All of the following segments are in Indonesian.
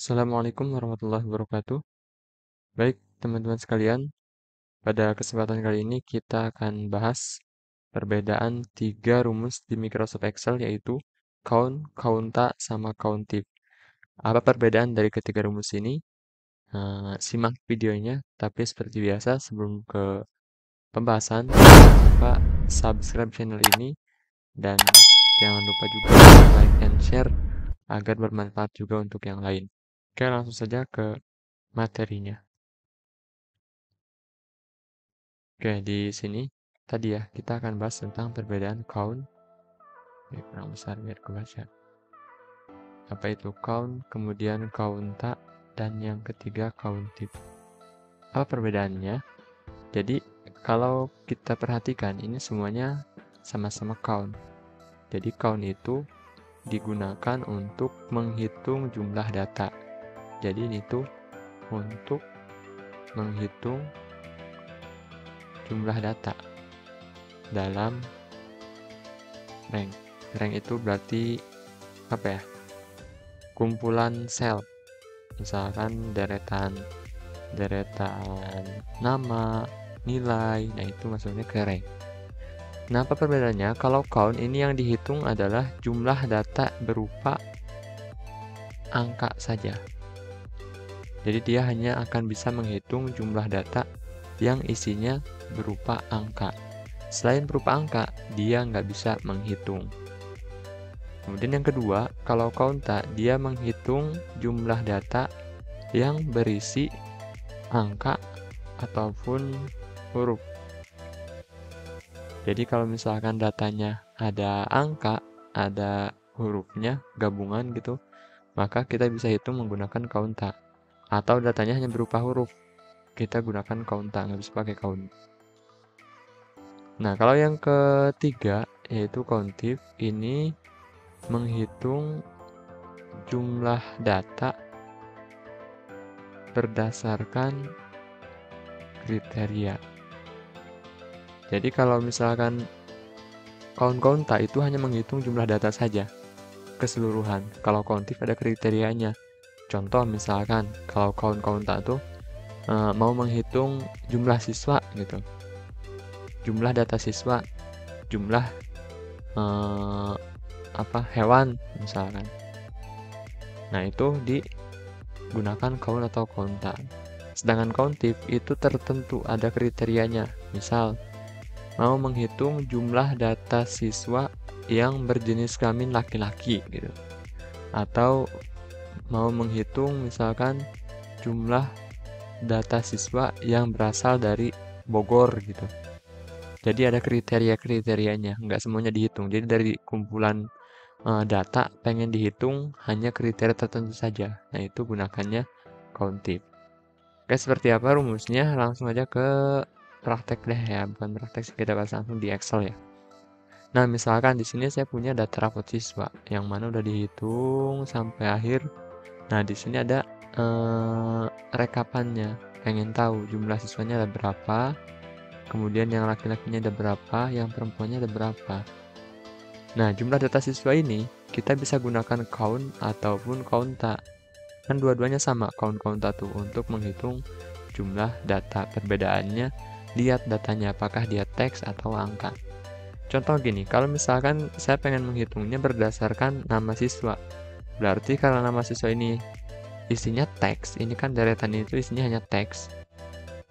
Assalamualaikum warahmatullahi wabarakatuh. Baik, teman-teman sekalian, pada kesempatan kali ini kita akan bahas perbedaan tiga rumus di Microsoft Excel, yaitu count, counta, sama countif. Apa perbedaan dari ketiga rumus ini? Simak videonya, tapi seperti biasa sebelum ke pembahasan, jangan lupa subscribe channel ini dan jangan lupa juga like and share agar bermanfaat juga untuk yang lain. Oke, langsung saja ke materinya. Oke, di sini tadi ya, kita akan bahas tentang perbedaan count. Ini kurang besar biar kebaca. Apa itu count, kemudian counta, dan yang ketiga countif. Apa perbedaannya? Jadi, kalau kita perhatikan, ini semuanya sama-sama count. Jadi, count itu digunakan untuk menghitung jumlah data. Jadi, ini tuh untuk menghitung jumlah data dalam rank. Rank itu berarti apa ya? Kumpulan sel. Misalkan deretan nama, nilai, nah itu maksudnya ke rank. Nah, apa perbedaannya? Kalau count ini yang dihitung adalah jumlah data berupa angka saja. Jadi dia hanya akan bisa menghitung jumlah data yang isinya berupa angka. Selain berupa angka, dia nggak bisa menghitung. Kemudian yang kedua, kalau counta, dia menghitung jumlah data yang berisi angka ataupun huruf. Jadi kalau misalkan datanya ada angka, ada hurufnya, gabungan gitu, maka kita bisa hitung menggunakan counta. Atau datanya hanya berupa huruf, kita gunakan counta, nggak bisa pakai count. Nah, kalau yang ketiga, yaitu countif, ini menghitung jumlah data berdasarkan kriteria. Jadi kalau misalkan count-counta itu hanya menghitung jumlah data saja, keseluruhan. Kalau countif ada kriterianya. Contoh misalkan kalau count-counta tuh mau menghitung jumlah siswa gitu. Jumlah data siswa, jumlah hewan misalkan. Nah, itu digunakan count atau counta. Sedangkan countif itu tertentu, ada kriterianya. Misal, mau menghitung jumlah data siswa yang berjenis kelamin laki-laki gitu. Atau mau menghitung misalkan jumlah data siswa yang berasal dari Bogor gitu. Jadi ada kriteria-kriterianya, nggak semuanya dihitung. Jadi dari kumpulan data pengen dihitung hanya kriteria tertentu saja. Nah, itu gunakannya countif. Oke, seperti apa rumusnya? Langsung aja ke praktek deh ya, bukan praktek sih, kita bahas langsung di Excel ya. Nah, misalkan di sini saya punya data rapot siswa yang mana udah dihitung sampai akhir. Nah, di sini ada rekapannya. Pengen tahu jumlah siswanya ada berapa, kemudian yang laki-lakinya ada berapa, yang perempuannya ada berapa. Nah, jumlah data siswa ini kita bisa gunakan count ataupun counta. Kan dua-duanya sama, count counta tuh, untuk menghitung jumlah data. Perbedaannya, lihat datanya apakah dia teks atau angka. Contoh gini, kalau misalkan saya pengen menghitungnya berdasarkan nama siswa. Berarti kalau nama siswa ini isinya teks, ini kan deretan itu isinya hanya teks,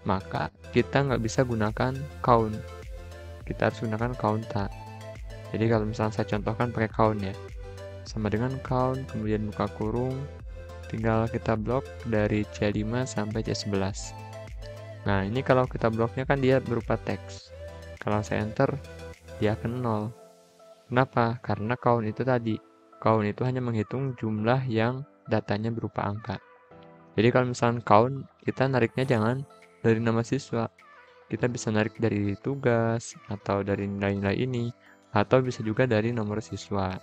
maka kita nggak bisa gunakan count. Kita harus gunakan counta. Jadi kalau misalnya saya contohkan pakai count ya, sama dengan count, kemudian buka kurung, tinggal kita blok dari C5 sampai C11. Nah, ini kalau kita bloknya kan dia berupa teks. Kalau saya enter, dia akan 0. Kenapa? Karena count itu tadi. Count itu hanya menghitung jumlah yang datanya berupa angka. Jadi kalau misalnya count, kita nariknya jangan dari nama siswa. Kita bisa narik dari tugas, atau dari nilai-nilai ini, atau bisa juga dari nomor siswa.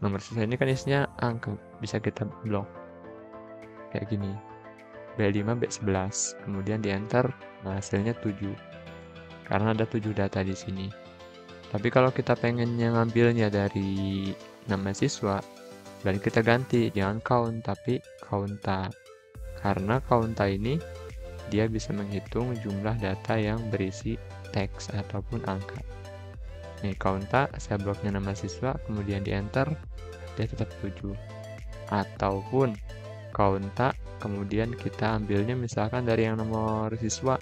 Nomor siswa ini kan isinya angka, bisa kita blok. Kayak gini. B5, B11. Kemudian di enter, nah hasilnya 7. Karena ada 7 data di sini. Tapi kalau kita pengennya ngambilnya dari nama siswa, Dan kita ganti, jangan count, tapi counta. Karena counta ini dia bisa menghitung jumlah data yang berisi teks ataupun angka. Nih, counta, saya bloknya nama siswa, kemudian di enter, dia tetap 7. Ataupun counta, kemudian kita ambilnya misalkan dari yang nomor siswa,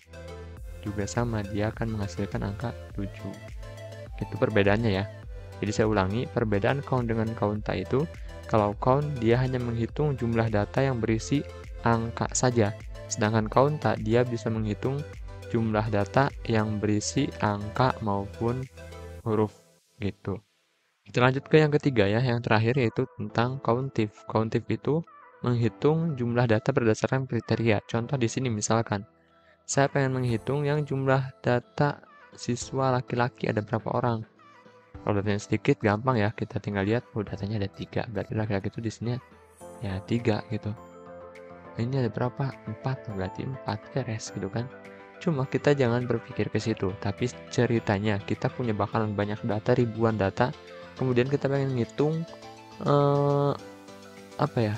juga sama, dia akan menghasilkan angka 7. Itu perbedaannya ya. Jadi saya ulangi, perbedaan count dengan counta itu, kalau count dia hanya menghitung jumlah data yang berisi angka saja. Sedangkan counta dia bisa menghitung jumlah data yang berisi angka maupun huruf gitu. Kita lanjut ke yang ketiga ya, yang terakhir yaitu tentang countif. Countif itu menghitung jumlah data berdasarkan kriteria. Contoh di sini misalkan, saya pengen menghitung yang jumlah data siswa laki-laki ada berapa orang. Kalau datanya sedikit, gampang ya. Kita tinggal lihat, oh datanya ada 3. Berarti laki-laki itu di sini ya 3 gitu. Ini ada berapa? 4. Berarti 4 beres gitu kan. Cuma kita jangan berpikir ke situ. Tapi ceritanya, kita punya bakalan banyak data, ribuan data. Kemudian kita pengen ngitung, apa ya,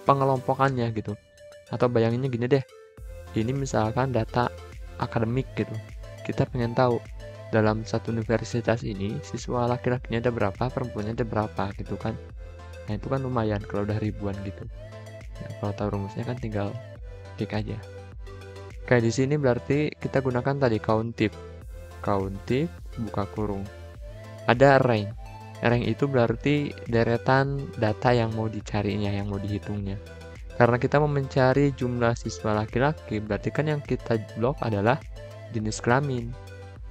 pengelompokannya gitu. Atau bayanginnya gini deh. Ini misalkan data akademik gitu. Kita pengen tahu, dalam satu universitas ini siswa laki-lakinya ada berapa, perempuannya ada berapa gitu kan. Nah itu kan lumayan kalau udah ribuan gitu. Nah, kalau tahu rumusnya kan tinggal klik aja. Kayak di sini berarti kita gunakan tadi countif. Countif buka kurung. Ada rank. Rank itu berarti deretan data yang mau dicarinya, yang mau dihitungnya. Karena kita mau mencari jumlah siswa laki-laki, berarti kan yang kita blok adalah jenis kelamin.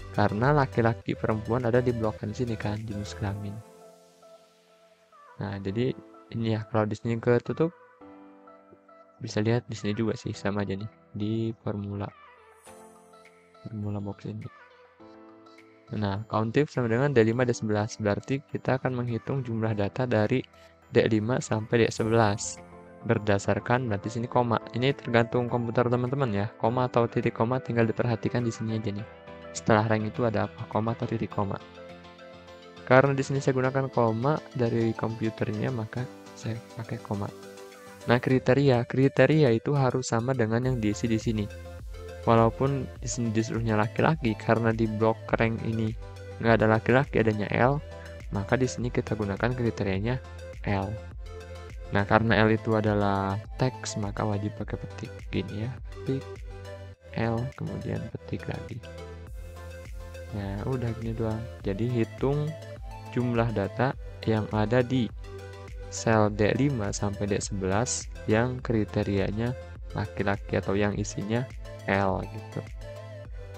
Karena laki-laki perempuan ada di blokan sini kan, jenis kelamin. Nah, jadi ini ya, kalau di sini ketutup, bisa lihat di sini juga sih, sama aja nih, di formula box ini. Nah, countif sama dengan D5, D11, berarti kita akan menghitung jumlah data dari D5 sampai D11. Berdasarkan, berarti sini koma. Ini tergantung komputer teman-teman ya, koma atau titik koma tinggal diperhatikan di sini aja nih. Setelah rank itu ada apa? Koma atau titik koma. Karena di sini saya gunakan koma dari komputernya, maka saya pakai koma. Nah, kriteria itu harus sama dengan yang diisi di sini. Walaupun di sini disuruhnya laki-laki, karena di blok rank ini nggak ada laki-laki, adanya L, maka di sini kita gunakan kriterianya L. Nah, karena L itu adalah teks, maka wajib pakai petik. Gini ya, petik L, kemudian petik lagi. Ya, udah gini doang. Jadi hitung jumlah data yang ada di sel D5 sampai D11 yang kriterianya laki-laki atau yang isinya L gitu.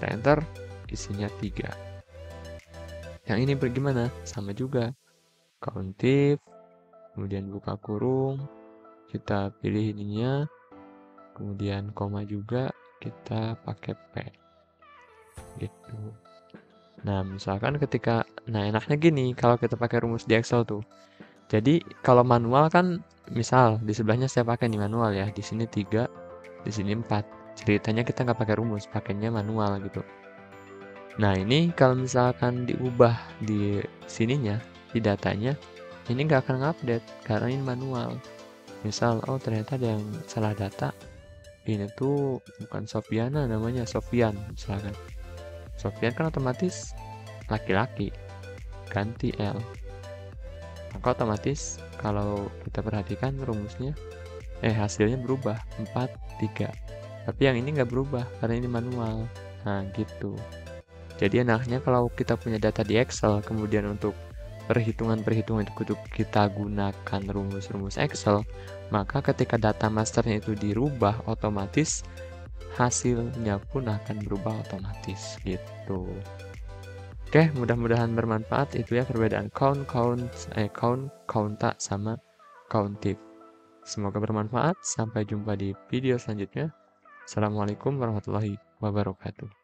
Kita enter, isinya 3. Yang ini bagaimana? Sama juga. Countif, kemudian buka kurung, kita pilih ininya, kemudian koma juga, kita pakai P. Gitu. Nah, misalkan ketika, nah enaknya gini, kalau kita pakai rumus di Excel tuh. Jadi, kalau manual kan, misal di sebelahnya saya pakai nih manual ya, di sini 3, di sini 4. Ceritanya kita nggak pakai rumus, pakainya manual gitu. Nah, ini kalau misalkan diubah di sininya, di datanya, ini nggak akan ngupdate karena ini manual. Misal, oh ternyata ada yang salah data. Ini tuh bukan Sofiana namanya, Sofian misalkan. Sofian kan otomatis laki-laki, ganti L. Maka otomatis kalau kita perhatikan rumusnya, hasilnya berubah 4, 3. Tapi yang ini nggak berubah karena ini manual. Nah, gitu. Jadi enaknya kalau kita punya data di Excel, kemudian untuk perhitungan-perhitungan itu kita gunakan rumus-rumus Excel, maka ketika data masternya itu dirubah, otomatis hasilnya pun akan berubah otomatis gitu. Oke, mudah-mudahan bermanfaat. Itu ya perbedaan counta sama countif. Semoga bermanfaat. Sampai jumpa di video selanjutnya. Assalamualaikum warahmatullahi wabarakatuh.